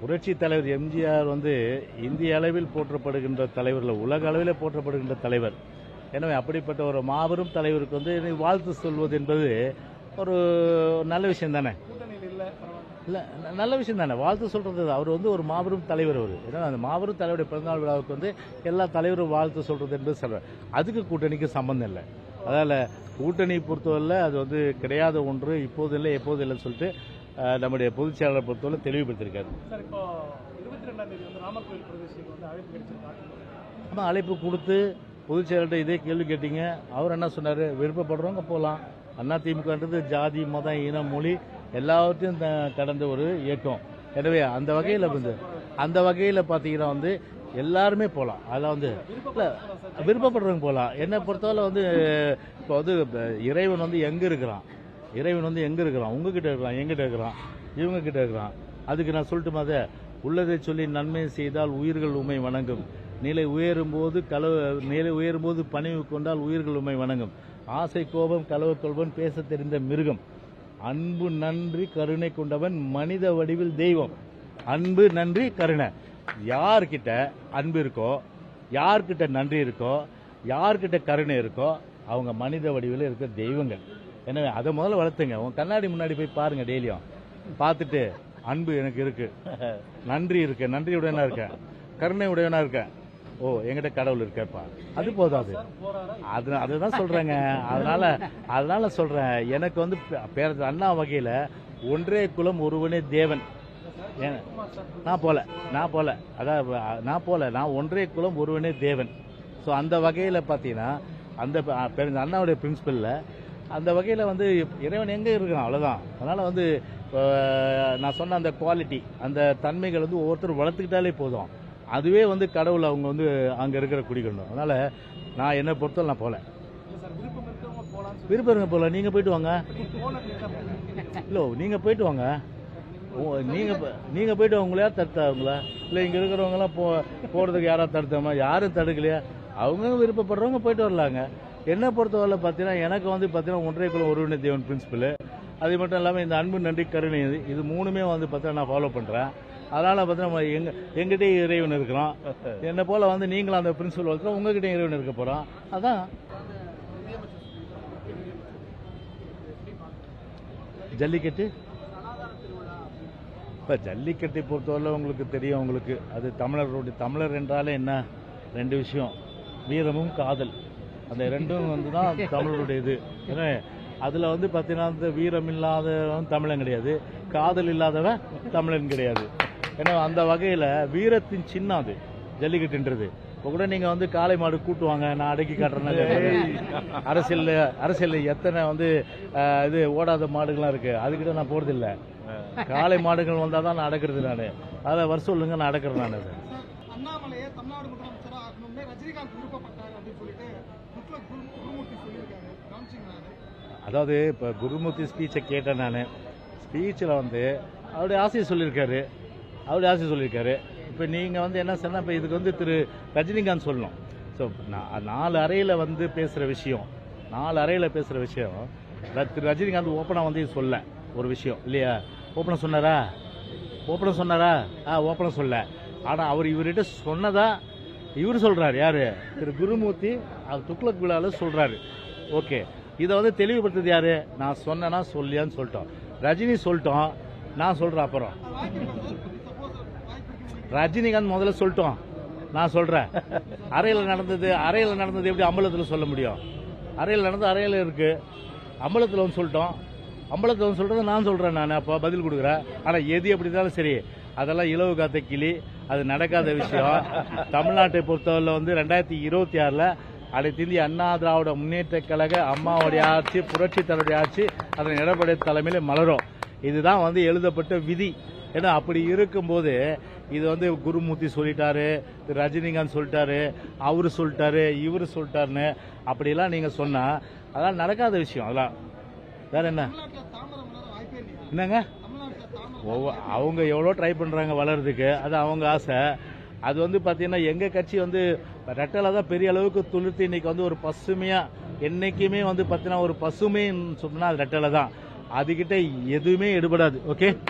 புரட்சி தலைவர் எம்ஜிஆர் வந்து இந்திய அளவில் போற்றப்படுகின்ற தலைவர்கள், உலக அளவில் போற்றப்படுகின்ற தலைவர். எனவே அப்படிப்பட்ட ஒரு மாபெரும் தலைவருக்கு வந்து வாழ்த்து சொல்வது என்பது ஒரு நல்ல விஷயம் தானே? இல்லை, நல்ல விஷயம் தானே வாழ்த்து சொல்றது. அவர் வந்து ஒரு மாபெரும் தலைவர். அவர் ஏன்னா அந்த மாபெரும் தலைவருடைய பிறந்தநாள் விழாவுக்கு வந்து எல்லா தலைவரும் வாழ்த்து சொல்றது என்பது சொல்ற. அதுக்கு கூட்டணிக்கு சம்பந்தம் இல்லை. அதால கூட்டணி பொறுத்தவரை அது வந்து கிடையாத ஒன்று, இப்போது இல்லை எப்போது இல்லைன்னு சொல்லிட்டு நம்முடைய பொதுச் செயலாளர் பொறுத்தவரை தெளிவுபடுத்தியிருக்காரு. ஆமாம், அழைப்பு கொடுத்து பொதுச் செயலாளர் இதே கேள்வி கேட்டீங்க. அவர் என்ன சொன்னார்? விருப்பப்படுறவங்க போகலாம். அதிமுகன்றது ஜாதி, மதம், இனம், மொழி எல்லாவற்றையும் கடந்த ஒரு இயக்கம். எனவே அந்த வகையில் பார்த்தீங்கன்னா வந்து எல்லாருமே போகலாம். அதில் வந்து இல்லை, விருப்பப்படுறவங்க போகலாம். என்னை பொறுத்தவரை வந்து இப்போ வந்து இறைவன் வந்து எங்கே இருக்கிறான்? இறைவன் வந்து எங்கே இருக்கிறான்? உங்ககிட்ட இருக்கிறான், எங்கிட்ட இருக்கிறான், இவங்க கிட்ட இருக்கிறான். அதுக்கு நான் சொல்லட்டுமா? அதை உள்ளதை சொல்லி நன்மை செய்தால் உயிர்கள் உண்மை வணங்கும். நிலை உயரும்போது பணிவு கொண்டால் உயிர்கள் உண்மை வணங்கும். ஆசை, கோபம், களவு கொள்வன், பேச தெரிந்த மிருகம். அன்பு, நன்றி, கருணை கொண்டவன் மனித வடிவில் தெய்வம். அன்பு, நன்றி, கருணை. யார்கிட்ட அன்பு இருக்கோ, யார்கிட்ட நன்றி இருக்கோ, யார்கிட்ட கருணை இருக்கோ, அவங்க மனித வடிவில் இருக்க தெய்வங்கள். எனவே அதை முதல்ல வளர்த்துங்க. உங்க கண்ணாடி முன்னாடி போய் பாருங்க. டெய்லியும் பார்த்துட்டு அன்பு எனக்கு இருக்கு, நன்றி இருக்கு, நன்றியுடனா இருக்கேன், கருணை உடையவனா இருக்கேன், ஓ என்கிட்ட கடவுள் இருக்கப்பா, அது போதாது. அதுதான் சொல்றேங்க. அதனால சொல்றேன், எனக்கு வந்து பேர அண்ணா வகையில ஒன்றே குலம் ஒருவனே தேவன். நான் ஒன்றே குலம் ஒருவனே தேவன். ஸோ அந்த வகையில் பார்த்தீங்கன்னா அந்த அண்ணாவுடைய பிரின்சிபலில் அந்த வகையில் வந்து இறைவன் எங்கே இருக்கிறான், அவ்வளோதான். அதனால் வந்து நான் சொன்ன அந்த குவாலிட்டி, அந்த தன்மைகள் வந்து ஒவ்வொருத்தரும் வளர்த்துக்கிட்டாலே போதும். அதுவே வந்து கடவுள் அவங்க வந்து அங்கே இருக்கிற குடிக்கணும். அதனால் நான் என்னை பொறுத்தவரை நான் போகல. விருப்பங்க போகல, நீங்கள் போயிட்டு வாங்க. இல்லை, நீங்கள் போயிட்டு வாங்க. நீங்கள் போயிட்டு உங்களை யார் தடுத்தாங்களா? இல்லை, இங்கே இருக்கிறவங்களாம் போகிறதுக்கு யாராவது தடுத்தாமா? யாரும் தடுக்கலையா? அவங்க விருப்பப்படுறவங்க போயிட்டு வரலாங்க. என்னை பொறுத்தவரை பார்த்தீங்கன்னா எனக்கு வந்து பார்த்தீங்கன்னா ஒன்றே குலம் ஒருவனே தேவன் பிரின்சிபல். அது மட்டும் இல்லாமல் இந்த அன்பு, நன்றி, கருணை, இது மூணுமே வந்து பார்த்தீங்கன்னா நான் ஃபாலோ பண்ணுறேன். அதனால் பார்த்தீங்கன்னா எங்கிட்டே இறைவன் இருக்கிறோம். என்னை போல் வந்து நீங்களும் அந்த பிரின்சிபல் வளர்க்குறோம், உங்ககிட்ட இறைவன் இருக்க போகிறோம். அதான் ஜல்லிக்கட்டு. இப்போ ஜல்லிக்கட்டை பொறுத்தவரை உங்களுக்கு தெரியும். உங்களுக்கு அது தமிழர் என்றாலே என்ன? ரெண்டு விஷயம், வீரமும் காதல். அந்த ரெண்டும் வந்து தான் தமிழருடைய இது. ஏன்னா அதில் வந்து பார்த்தீங்கன்னா இந்த வீரம் இல்லாதவன் தமிழன் கிடையாது, காதல் இல்லாதவன் தமிழன் கிடையாது. ஏன்னா அந்த வகையில் வீரத்தின் சின்னம் அது ஜல்லிக்கட்டுன்றது. இப்போ கூட நீங்கள் வந்து காளை மாடு கூட்டுவாங்க, நான் அடக்கி காட்டுறேன். அரசியலில் எத்தனை வந்து இது ஓடாத மாடுகள்லாம் இருக்குது, அதுக்கிட்ட நான் போகிறதில்லை. காளை மாடுகள் வந்தால் தான் நான் அடக்கிறது. நான் அதை வர சொல்லுங்க, நான் அடக்கிறேன். நான் அது அண்ணாமலையை தமிழ்நாடு முதலமைச்சராக ஆகணும்னு ரஜினிகாந்த் விருப்பப்பட்டார் அப்படின்னு சொல்லிட்டு குருமூர்த்தி சொல்லியிருக்காரு. அதாவது இப்போ குருமூர்த்தி ஸ்பீச்சை கேட்டேன் நான். ஸ்பீச்சில் வந்து அவருடைய ஆசையை சொல்லியிருக்காரு. இப்போ நீங்கள் வந்து என்ன சொன்னால், இப்போ இதுக்கு வந்து திரு ரஜினிகாந்த் சொல்லணும். ஸோ 4 அறையில் வந்து பேசுகிற விஷயம், திரு ரஜினிகாந்த் ஓப்பனாக வந்து சொல்ல ஒரு விஷயம் இல்லையா? ஓப்பனாக சொன்னாரா? ஓப்பனாக சொல்ல. ஆனால் அவர் இவர்கிட்ட சொன்னதா இவர் சொல்கிறார். யார்? திரு குருமூர்த்தி அவர் துக்ளக் விழாவில் சொல்கிறாரு. ஓகே, இதை வந்து தெளிவுபடுத்துறது யார்? நான் சொன்னேன்னா சொல்லியான்னு சொல்லிட்டோம். ரஜினி சொல்லிட்டோம், நான் சொல்கிறேன். அப்புறம் ரஜினிகாந்த் முதல்ல சொல்லிட்டோம், நான் சொல்கிறேன். அறையில் நடந்தது எப்படி அம்பலத்தில் சொல்ல முடியும்? அறையில் நடந்து அறையில் இருக்குது, அம்பலத்தில் வந்து சொல்லிட்டோம். அம்பலத்தில் வந்து சொல்கிறது நான் சொல்கிறேன். நான் அப்போ பதில் கொடுக்குறேன். ஆனால் எது எப்படி இருந்தாலும் சரி, அதெல்லாம் இலவு காத்த கிளி, அது நடக்காத விஷயம். தமிழ்நாட்டை பொறுத்தவரை வந்து 2026 அனைத்து இந்திய அண்ணா திராவிட முன்னேற்ற கழக அம்மாவுடைய ஆட்சி, புரட்சி தலைவருடைய ஆட்சி, அதன் எடப்பாடி தலைமையில் மலரும். இதுதான் வந்து எழுதப்பட்ட விதி. ஏன்னா அப்படி இருக்கும்போது இது வந்து குருமூர்த்தி சொல்லிட்டாரு, ரஜினிகாந்த் சொல்லிட்டாரு, அவரு சொல்லிட்டாரு, இவரு சொல்லிட்டாருன்னு அப்படிலாம் நீங்கள் சொன்னால் அதெல்லாம் நடக்காத விஷயம். அதெல்லாம் வேற என்னங்க? அவங்க எவ்வளோ ட்ரை பண்ணுறாங்க வளர்றதுக்கு, அது அவங்க ஆசை. அது வந்து பார்த்தீங்கன்னா எங்கள் கட்சி வந்து ரெட்டலை தான் பெரிய அளவுக்கு துளிர்த்து இன்னைக்கு வந்து ஒரு பசுமையாக, என்றைக்குமே வந்து பார்த்தீங்கன்னா ஒரு பசுமைன்னு சொன்னால் அது ரெட்டலை தான். அதுக்கிட்ட எதுவுமே எடுபடாது. ஓகே.